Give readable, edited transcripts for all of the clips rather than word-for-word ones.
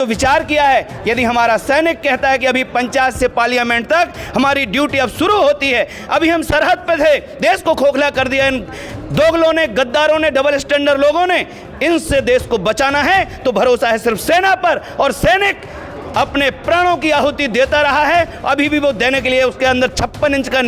तो विचार किया है, यदि हमारा सैनिक कहता है कि अभी पंचायत से पार्लियामेंट तक हमारी ड्यूटी अब शुरू होती है, अभी हम सरहद पे थे, देश को खोखला कर दिया इन दोगलों ने, गद्दारों ने, डबल स्टैंडर्ड लोगों ने, इनसे देश को बचाना है तो भरोसा है सिर्फ सेना पर। और सैनिक अपने प्राणों की आहुति देता रहा है, अभी भी वो देने के लिए उसके अंदर 56 इंच का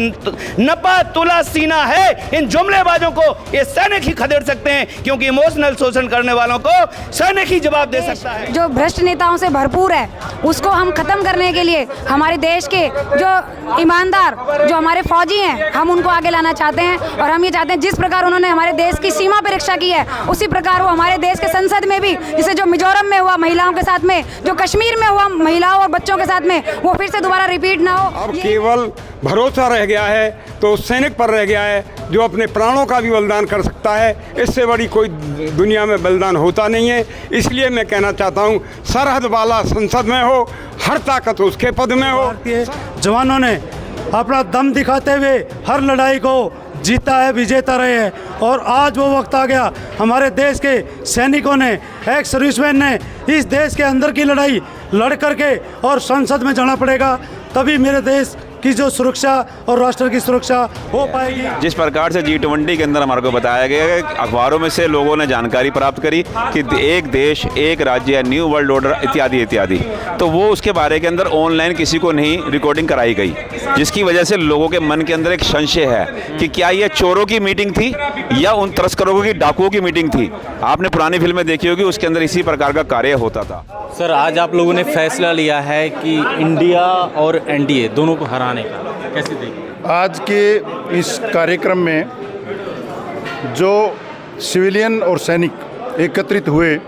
नपा तुला सीना है। इन जुमलेबाजों को ये सैनिक ही खदेड़ सकते हैं, क्योंकि इमोशनल शोषण करने वालों को सैनिक ही जवाब दे सकता है। जो भ्रष्ट नेताओं से भरपूर है उसको हम खत्म करने के लिए हमारे देश के जो ईमानदार, जो हमारे फौजी हैं, हम उनको आगे लाना चाहते हैं। और हम ये चाहते हैं जिस प्रकार उन्होंने हमारे देश की सीमा पर रक्षा की है, उसी प्रकार वो हमारे देश के संसद में भी, जैसे जो मिजोरम में हुआ महिलाओं के साथ में, जो कश्मीर में हुआ महिलाओं और बच्चों के साथ में, वो फिर से दोबारा रिपीट ना हो। अब केवल भरोसा रह गया है तो सैनिक पर रह गया है, जो अपने प्राणों का भी बलिदान कर सकता है। इससे बड़ी कोई दुनिया में बलिदान होता नहीं है। इसलिए मैं कहना चाहता हूँ, सरहद वाला संसद में हो, हर ताकत उसके पद में हो। जवानों ने अपना दम दिखाते हुए हर लड़ाई को जीता है, विजेता रहे हैं। और आज वो वक्त आ गया, हमारे देश के सैनिकों ने, एक सर्विसमैन ने इस देश के अंदर की लड़ाई लड़ करके और संसद में जाना पड़ेगा, तभी मेरे देश की जो सुरक्षा और राष्ट्र की सुरक्षा हो पाएगी। जिस प्रकार से G20 के अंदर हमारे को बताया गया है, अखबारों में से लोगों ने जानकारी प्राप्त करी कि एक देश एक राज्य, न्यू वर्ल्ड ऑर्डर इत्यादि इत्यादि, तो वो उसके बारे के अंदर ऑनलाइन किसी को नहीं रिकॉर्डिंग कराई गई, जिसकी वजह से लोगों के मन के अंदर एक संशय है कि क्या ये चोरों की मीटिंग थी या उन तस्करों की, डाकुओं की मीटिंग थी। आपने पुरानी फिल्में देखी होगी, उसके अंदर इसी प्रकार का कार्य होता था। सर, आज आप लोगों ने फैसला लिया है कि इंडिया और एनडीए दोनों को हराने का, कैसे देखें? आज के इस कार्यक्रम में जो सिविलियन और सैनिक एकत्रित हुए,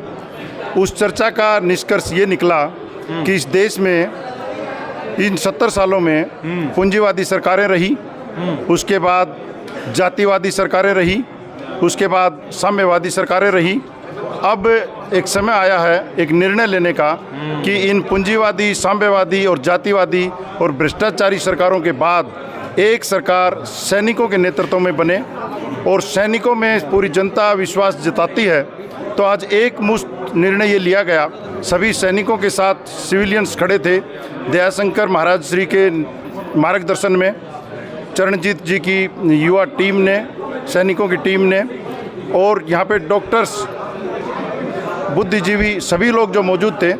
उस चर्चा का निष्कर्ष ये निकला कि इस देश में इन 70 सालों में पूंजीवादी सरकारें रही, उसके बाद जातिवादी सरकारें रही, उसके बाद साम्यवादी सरकारें रही। अब एक समय आया है एक निर्णय लेने का कि इन पूंजीवादी, साम्यवादी और जातिवादी और भ्रष्टाचारी सरकारों के बाद एक सरकार सैनिकों के नेतृत्व में बने, और सैनिकों में पूरी जनता विश्वास जताती है। तो आज एक मुश्त निर्णय ये लिया गया, सभी सैनिकों के साथ सिविलियंस खड़े थे, दयाशंकर महाराज श्री के मार्गदर्शन में, चरणजीत जी की युवा टीम ने, सैनिकों की टीम ने, और यहाँ पे डॉक्टर्स, बुद्धिजीवी, सभी लोग जो मौजूद थे,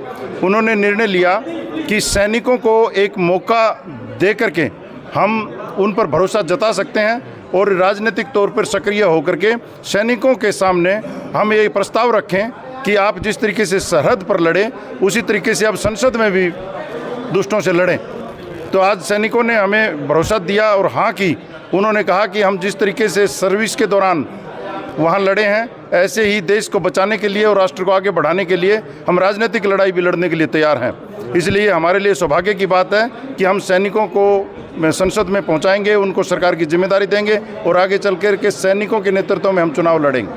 उन्होंने निर्णय लिया कि सैनिकों को एक मौका दे करके हम उन पर भरोसा जता सकते हैं, और राजनीतिक तौर पर सक्रिय होकर के सैनिकों के सामने हम ये प्रस्ताव रखें कि आप जिस तरीके से सरहद पर लड़े, उसी तरीके से आप संसद में भी दुष्टों से लड़ें। तो आज सैनिकों ने हमें भरोसा दिया और हाँ की। उन्होंने कहा कि हम जिस तरीके से सर्विस के दौरान वहाँ लड़े हैं, ऐसे ही देश को बचाने के लिए और राष्ट्र को आगे बढ़ाने के लिए हम राजनीतिक लड़ाई भी लड़ने के लिए तैयार हैं। इसलिए हमारे लिए सौभाग्य की बात है कि हम सैनिकों को संसद में पहुंचाएंगे, उनको सरकार की जिम्मेदारी देंगे, और आगे चल कर के सैनिकों के नेतृत्व में हम चुनाव लड़ेंगे।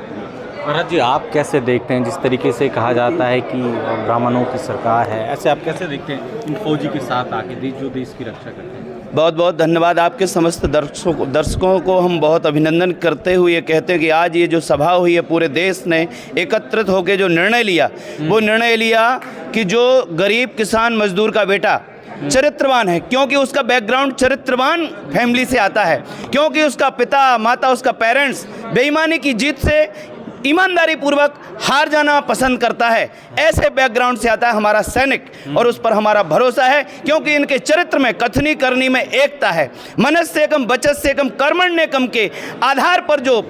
महाराज जी, आप कैसे देखते हैं, जिस तरीके से कहा जाता है कि ब्राह्मणों की सरकार है, ऐसे आप कैसे देखते हैं इन फौजी के साथ आके जो देश की रक्षा करते हैं? बहुत बहुत धन्यवाद आपके समस्त दर्शकों को हम बहुत अभिनंदन करते हुए कहते हैं कि आज ये जो सभा हुई है, पूरे देश ने एकत्रित होकर जो निर्णय लिया, वो निर्णय लिया कि जो गरीब किसान मजदूर का बेटा चरित्रवान है, क्योंकि उसका बैकग्राउंड चरित्रवान फैमिली से आता है, क्योंकि उसका पिता माता, उसका पेरेंट्स बेईमानी की जीत से ईमानदारी पूर्वक हार जाना पसंद करता है, ऐसे बैकग्राउंड से आता है हमारा सैनिक, और उस पर हमारा भरोसा है, क्योंकि इनके चरित्र में, कथनी करनी में एकता है। मनस्य एकम वचस्य एकम कर्मण्येकम के आधार पर जो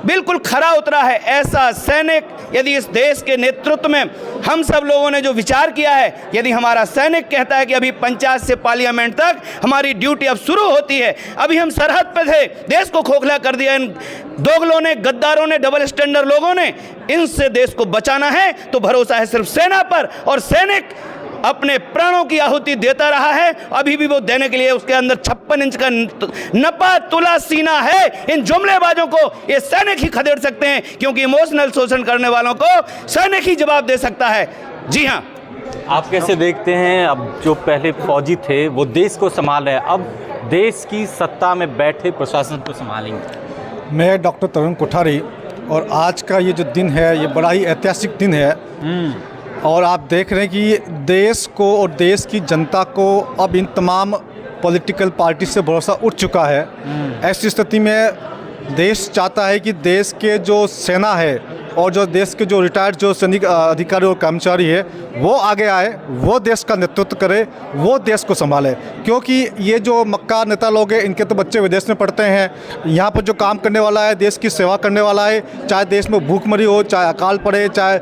बिल्कुल खरा उतरा है, ऐसा सैनिक यदि इस देश के नेतृत्व में हम सब लोगों ने जो विचार किया है, यदि हमारा सैनिक कहता है कि अभी पंचायत से पार्लियामेंट तक हमारी ड्यूटी अब शुरू होती है, अभी हम सरहद पे थे, देश को खोखला कर दिया इन दोगलों ने, गद्दारों ने, डबल स्टैंडर्ड लोगों ने, इनसे देश को बचाना है तो भरोसा है सिर्फ सेना पर। और सैनिक अपने प्राणों की आहुति देता रहा है, अभी भी वो देने के लिए उसके अंदर 56 इंच का नपा तुला सीना है। इन जुमलेबाजों को ये सैनिक ही खदेड़ सकते हैं, क्योंकि इमोशनल शोषण करने वालों को सैनिक ही जवाब दे सकता है। जी हाँ, आप कैसे देखते हैं, अब जो पहले फौजी थे वो देश को संभाल रहे हैं, अब देश की सत्ता में बैठे प्रशासन को संभालेंगे? मैं डॉक्टर तरुण कोठारी, और आज का ये जो दिन है, ये बड़ा ही ऐतिहासिक दिन है। और आप देख रहे हैं कि देश को और देश की जनता को अब इन तमाम पॉलिटिकल पार्टी से भरोसा उठ चुका है। ऐसी स्थिति में देश चाहता है कि देश के जो सेना है और जो देश के जो रिटायर्ड जो सैनिक अधिकारी और कर्मचारी है वो आगे आए, वो देश का नेतृत्व करे, वो देश को संभाले। क्योंकि ये जो मक्कार नेता लोग हैं इनके तो बच्चे विदेश में पढ़ते हैं, यहाँ पर जो काम करने वाला है देश की सेवा करने वाला है, चाहे देश में भूखमरी हो, चाहे अकाल पड़े, चाहे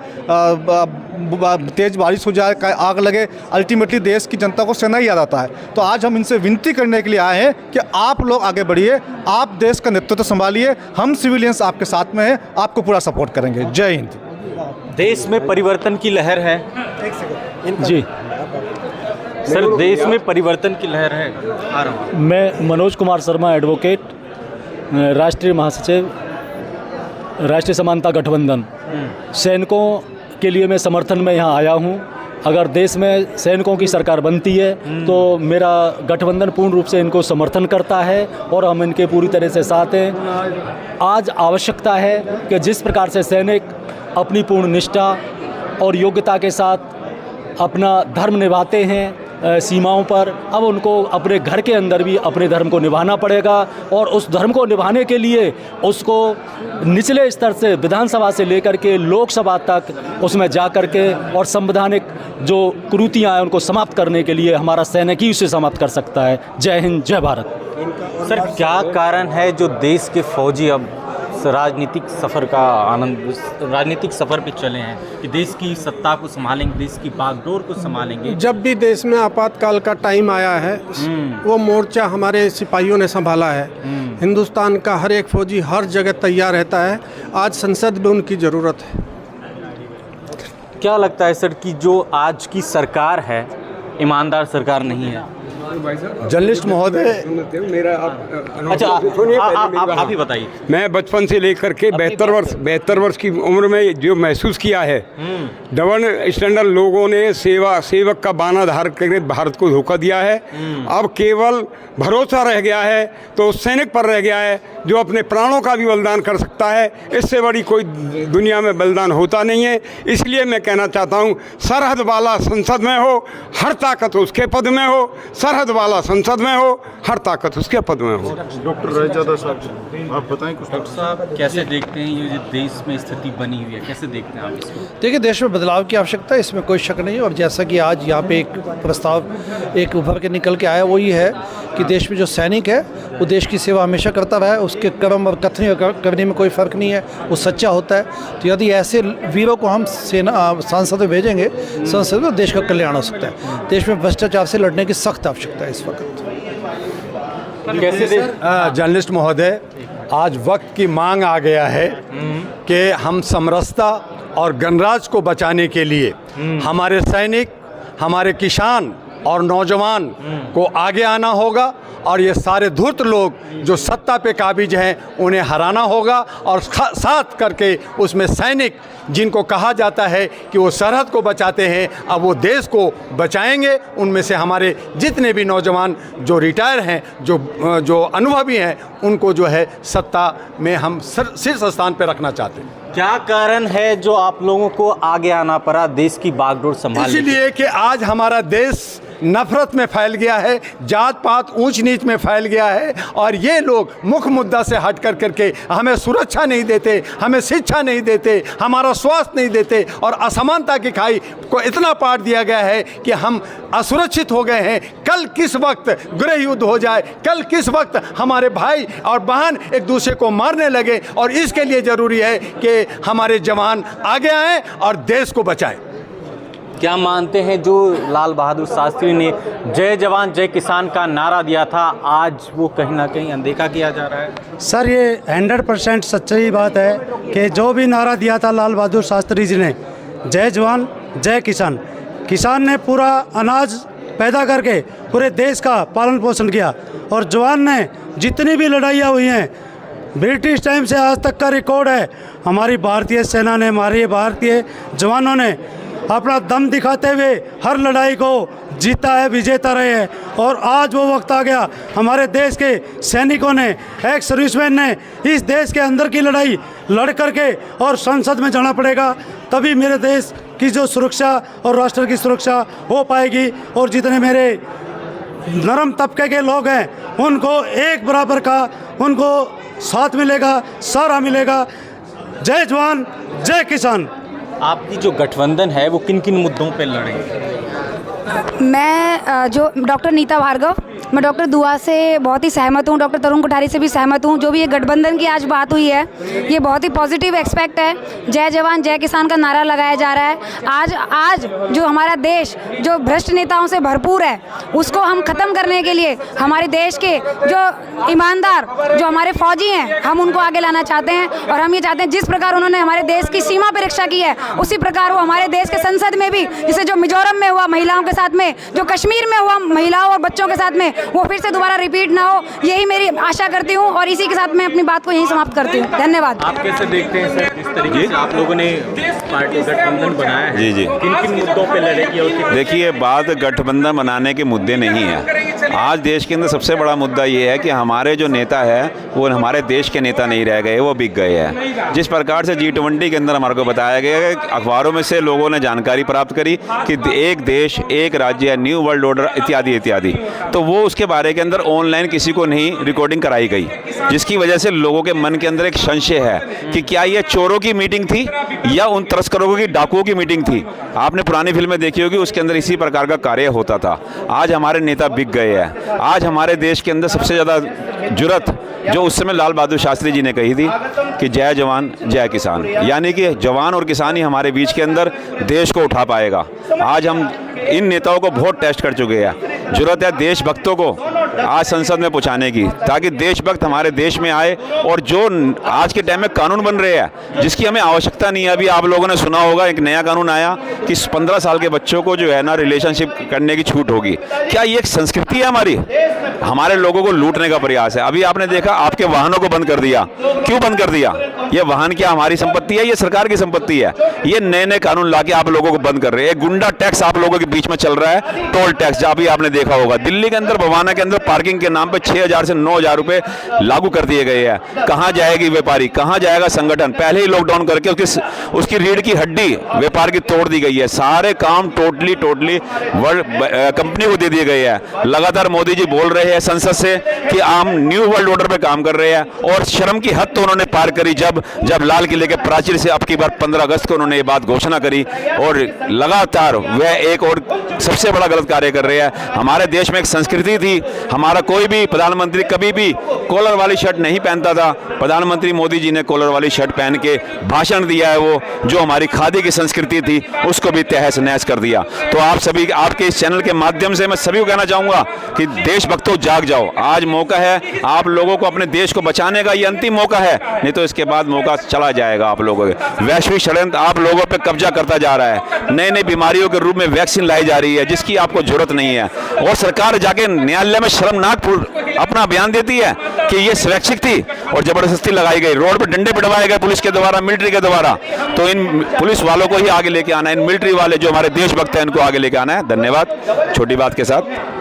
तेज़ बारिश हो जाए, चाहे आग लगे, अल्टीमेटली देश की जनता को सेना ही याद आता है। तो आज हम इनसे विनती करने के लिए आए हैं कि आप लोग आगे बढ़िए, आप देश का नेतृत्व संभालिए, हम सिविलियंस आपके साथ में हैं, आपको पूरा सपोर्ट करेंगे। जय हिंद। देश में परिवर्तन की लहर है जी सर, देश में परिवर्तन की लहर है। आ रहा हूँ। मैं मनोज कुमार शर्मा, एडवोकेट, राष्ट्रीय महासचिव, राष्ट्रीय समानता गठबंधन। सैनिकों के लिए मैं समर्थन में यहाँ आया हूँ। अगर देश में सैनिकों की सरकार बनती है तो मेरा गठबंधन पूर्ण रूप से इनको समर्थन करता है और हम इनके पूरी तरह से साथ हैं। आज आवश्यकता है कि जिस प्रकार से सैनिक अपनी पूर्ण निष्ठा और योग्यता के साथ अपना धर्म निभाते हैं सीमाओं पर, अब उनको अपने घर के अंदर भी अपने धर्म को निभाना पड़ेगा और उस धर्म को निभाने के लिए उसको निचले स्तर से विधानसभा से लेकर के लोकसभा तक उसमें जा कर के और संवैधानिक जो कुरीतियाँ हैं उनको समाप्त करने के लिए हमारा सैनिक ही उसे समाप्त कर सकता है। जय हिंद, जय भारत। सर, क्या कारण है जो देश के फौजी अब राजनीतिक सफ़र का आनंद, राजनीतिक सफ़र पे चले हैं कि देश की सत्ता को संभालेंगे, देश की बागडोर को संभालेंगे? जब भी देश में आपातकाल का टाइम आया है वो मोर्चा हमारे सिपाहियों ने संभाला है। हिंदुस्तान का हर एक फौजी हर जगह तैयार रहता है। आज संसद में उनकी ज़रूरत है। क्या लगता है सर कि जो आज की सरकार है ईमानदार सरकार नहीं है? जर्नलिस्ट महोदय, अच्छा आप ही बताइए। मैं बचपन से लेकर के 72 वर्ष की उम्र में जो महसूस किया है, डबल स्टैंडर्ड लोगों ने सेवक का बाना धार करके भारत को धोखा दिया है। अब केवल भरोसा रह गया है तो उस सैनिक पर रह गया है जो अपने प्राणों का भी बलिदान कर सकता है। इससे बड़ी कोई दुनिया में बलिदान होता नहीं है। इसलिए मैं कहना चाहता हूँ, सरहद वाला संसद में हो, हर ताकत उसके पद में हो। सरहद वाला संसद में हो, हर ताकत उसके पद में हो। डॉक्टर रईजादा साहब, आप बताएं कुछ। डॉक्टर साहब, कैसे देखते हैं ये जो देश में स्थिति बनी हुई है, कैसे देखते हैं आप इसको? देखिए, देश में बदलाव की आवश्यकता है, इसमें कोई शक नहीं है। और जैसा कि आज यहाँ पे एक प्रस्ताव एक उभर के निकल के आया, वो ये है कि देश में जो सैनिक है वो देश की सेवा हमेशा करता रहा है, उसके कर्म और कथनी करने में कोई फ़र्क नहीं है, वो सच्चा होता है। तो यदि ऐसे वीरों को हम सांसद में भेजेंगे, संसद में, देश का कल्याण हो सकता है। देश में भ्रष्टाचार से लड़ने की सख्त आवश्यकता है इस वक्त। कैसे जर्नलिस्ट महोदय, आज वक्त की मांग आ गया है कि हम समरसता और गणराज्य को बचाने के लिए हमारे सैनिक, हमारे किसान और नौजवान को आगे आना होगा और ये सारे धूर्त लोग जो सत्ता पे काबिज हैं उन्हें हराना होगा। और साथ करके उसमें सैनिक जिनको कहा जाता है कि वो सरहद को बचाते हैं, अब वो देश को बचाएंगे। उनमें से हमारे जितने भी नौजवान जो रिटायर हैं, जो अनुभवी हैं, उनको जो है सत्ता में हम शीर्ष स्थान पर रखना चाहते हैं। क्या कारण है जो आप लोगों को आगे आना पड़ा देश की बागडोर संभालने? इसलिए कि आज हमारा देश नफरत में फैल गया है, जात पात ऊंच नीच में फैल गया है और ये लोग मुख्य मुद्दा से हट कर करके हमें सुरक्षा नहीं देते, हमें शिक्षा नहीं देते, हमारा स्वास्थ्य नहीं देते और असमानता की खाई को इतना पाट दिया गया है कि हम असुरक्षित हो गए हैं। कल किस वक्त गृह युद्ध हो जाए, कल किस वक्त हमारे भाई और बहन एक दूसरे को मारने लगे और इसके लिए ज़रूरी है कि हमारे जवान आगे आएँ और देश को बचाएं। क्या मानते हैं जो लाल बहादुर शास्त्री ने जय जवान जय किसान का नारा दिया था, आज वो कहीं ना कहीं अनदेखा किया जा रहा है? सर, ये 100% सच्ची बात है कि जो भी नारा दिया था लाल बहादुर शास्त्री जी ने, जय जवान जय किसान, किसान ने पूरा अनाज पैदा करके पूरे देश का पालन पोषण किया और जवान ने जितनी भी लड़ाइयाँ हुई हैं, ब्रिटिश टाइम से आज तक का रिकॉर्ड है, हमारी भारतीय सेना ने, हमारे भारतीय जवानों ने अपना दम दिखाते हुए हर लड़ाई को जीता है, विजेता रहे हैं। और आज वो वक्त आ गया, हमारे देश के सैनिकों ने, एक सर्विसमैन ने इस देश के अंदर की लड़ाई लड़ करके और संसद में जाना पड़ेगा, तभी मेरे देश की जो सुरक्षा और राष्ट्र की सुरक्षा हो पाएगी। और जितने मेरे नरम तबके के लोग हैं उनको एक बराबर का उनको साथ मिलेगा, सहारा मिलेगा। जय जवान जय किसान। आपकी जो गठबंधन है वो किन किन मुद्दों पे लड़ेगी? मैं जो डॉक्टर नीता भार्गव, मैं डॉक्टर दुआ से बहुत ही सहमत हूँ, डॉक्टर तरुण कोठारी से भी सहमत हूँ। जो भी ये गठबंधन की आज बात हुई है ये बहुत ही पॉजिटिव एक्सपेक्ट है। जय जवान जय किसान का नारा लगाया जा रहा है। आज जो हमारा देश जो भ्रष्ट नेताओं से भरपूर है उसको हम ख़त्म करने के लिए हमारे देश के जो ईमानदार जो हमारे फौजी हैं हम उनको आगे लाना चाहते हैं। और हम ये चाहते हैं जिस प्रकार उन्होंने हमारे देश की सीमा पर रक्षा की है उसी प्रकार वो हमारे देश के संसद में भी, जैसे जो मिजोरम में हुआ महिलाओं के साथ में, जो कश्मीर में हुआ महिलाओं और बच्चों के साथ में, वो फिर से दोबारा रिपीट ना हो, यही मेरी आशा करती हूँ। और इसी के साथ मैं अपनी बात को यहीं समाप्त करती हूँ। धन्यवाद। आप कैसे देखते हैं सर, जिस तरीके से आप लोगों ने पार्टी गठबंधन बनाया है, जी जी, किन किन मुद्दों पे लड़ेगी? और देखिए, बात गठबंधन बनाने के मुद्दे नहीं है। आज देश के अंदर सबसे बड़ा मुद्दा ये है कि हमारे जो नेता है वो हमारे देश के नेता नहीं रह गए, वो बिक गए हैं। जिस प्रकार से G20 के अंदर हमारे को बताया गया है, अखबारों में से लोगों ने जानकारी प्राप्त करी कि एक देश एक राज्य, न्यू वर्ल्ड ऑर्डर इत्यादि इत्यादि, तो वो उसके बारे के अंदर ऑनलाइन किसी को नहीं रिकॉर्डिंग कराई गई, जिसकी वजह से लोगों के मन के अंदर एक संशय है कि क्या ये चोरों की मीटिंग थी या उन तस्करों की, डाकुओं की मीटिंग थी। आपने पुरानी फिल्में देखी होगी, उसके अंदर इसी प्रकार का कार्य होता था। आज हमारे नेता बिक गए हैं। आज हमारे देश के अंदर सबसे ज़्यादा जुर्रत जो उस समय लाल बहादुर शास्त्री जी ने कही थी कि जय जवान जय किसान, यानी कि जवान और किसान ही हमारे बीच के अंदर देश को उठा पाएगा। आज हम इन नेताओं को बहुत टेस्ट कर चुके हैं। जरूरत है देशभक्तों को आज संसद में पहुंचाने की, ताकि देशभक्त हमारे देश में आए और जो आज के टाइम में कानून बन रहे हैं जिसकी हमें आवश्यकता नहीं है। अभी आप लोगों ने सुना होगा एक नया कानून आया कि 15 साल के बच्चों को जो है ना रिलेशनशिप करने की छूट होगी। क्या ये एक संस्कृति है हमारी? हमारे लोगों को लूटने का प्रयास है। अभी आपने देखा आपके वाहनों को बंद कर दिया। क्यों बंद कर दिया? ये वाहन क्या हमारी संपत्ति है? ये सरकार की संपत्ति है। ये नए नए कानून लाके आप लोगों को बंद कर रहे हैं। गुंडा टैक्स आप लोगों के बीच में चल रहा है, टोल टैक्स, जहाँ भी आपने देखा होगा दिल्ली के अंदर बवाना के अंदर पार्किंग के नाम पे 6,000 से 9,000 रुपए लागू कर दिए गए हैं। कहाँ जाएगी व्यापारी, कहाँ जाएगा संगठन? पहले ही लॉकडाउन करके उसकी रीढ़ की हड्डी व्यापार की तोड़ दी गई है। सारे काम टोटली कंपनी को दे दिए गए हैं। लगातार मोदी जी बोल रहे हैं संसद से कि हम न्यू वर्ल्ड ऑर्डर पे काम कर रहे हैं, और शर्म की हद तो उन्होंने पार करी जब लाल किले के प्राचीर से अब की बार 15 अगस्त को उन्होंने ये बात घोषणा करी, और लगातार वह एक और सबसे बड़ा गलत कार्य कर रहे हैं। हमारे देश में एक संस्कृति थी, हमारा कोई भी प्रधानमंत्री कभी भी कॉलर वाली शर्ट नहीं पहनता था। प्रधानमंत्री मोदी जी ने कॉलर वाली शर्ट पहन के भाषण दिया है। वो जो हमारी खादी की संस्कृति थी उसको भी तहस नहस कर दिया। तो आप सभी, आपके इस चैनल के माध्यम से मैं सभी को कहना चाहूंगा कि देशभक्तों जाग जाओ। आज मौका है आप लोगों को अपने देश को बचाने का, ये अंतिम मौका है, नहीं तो इसके बाद मौका चला जाएगा आप लोगों के। वैश्विक षड्यंत्र आप लोगों पे कब्जा करता जा रहा है। नई नई बीमारियों के रूप में वैक्सीन लाई जा रही है जिसकी आपको जरूरत नहीं है, और सरकार जाके न्यायालय में शर्मनाक अपना बयान देती है कि ये स्वैच्छिक थी और जबरदस्ती लगाई गई। रोड पर डंडे पिटवाए गए पुलिस के द्वारा, मिलिट्री के द्वारा। तो इन पुलिस वालों को ही आगे लेके आना है, इन मिलिट्री वाले जो हमारे देशभक्त हैं इनको आगे लेके आना है। धन्यवाद। छोटी बात के साथ।